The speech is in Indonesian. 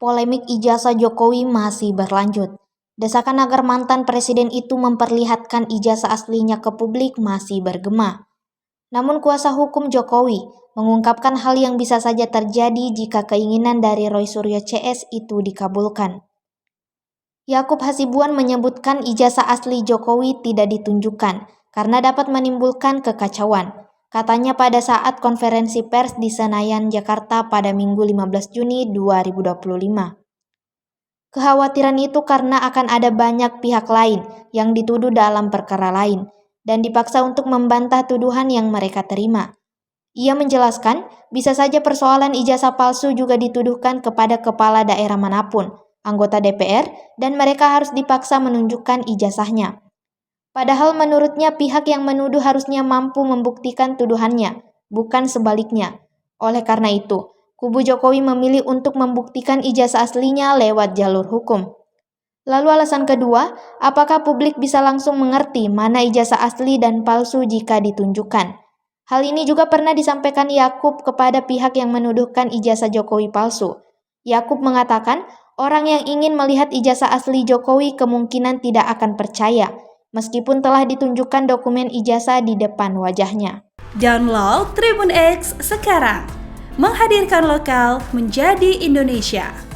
Polemik ijazah Jokowi masih berlanjut. Desakan agar mantan presiden itu memperlihatkan ijazah aslinya ke publik masih bergema. Namun kuasa hukum Jokowi mengungkapkan hal yang bisa saja terjadi jika keinginan dari Roy Suryo CS itu dikabulkan. Yakub Hasibuan menyebutkan ijazah asli Jokowi tidak ditunjukkan karena dapat menimbulkan kekacauan. Katanya pada saat konferensi pers di Senayan, Jakarta pada Minggu 15 Juni 2025. Kekhawatiran itu karena akan ada banyak pihak lain yang dituduh dalam perkara lain dan dipaksa untuk membantah tuduhan yang mereka terima. Ia menjelaskan, bisa saja persoalan ijazah palsu juga dituduhkan kepada kepala daerah manapun, anggota DPR, dan mereka harus dipaksa menunjukkan ijazahnya. Padahal menurutnya pihak yang menuduh harusnya mampu membuktikan tuduhannya, bukan sebaliknya. Oleh karena itu, kubu Jokowi memilih untuk membuktikan ijazah aslinya lewat jalur hukum. Lalu alasan kedua, apakah publik bisa langsung mengerti mana ijazah asli dan palsu jika ditunjukkan? Hal ini juga pernah disampaikan Yakub kepada pihak yang menuduhkan ijazah Jokowi palsu. Yakub mengatakan, orang yang ingin melihat ijazah asli Jokowi kemungkinan tidak akan percaya, meskipun telah ditunjukkan dokumen ijazah di depan wajahnya. Download Tribun X sekarang, menghadirkan lokal menjadi Indonesia.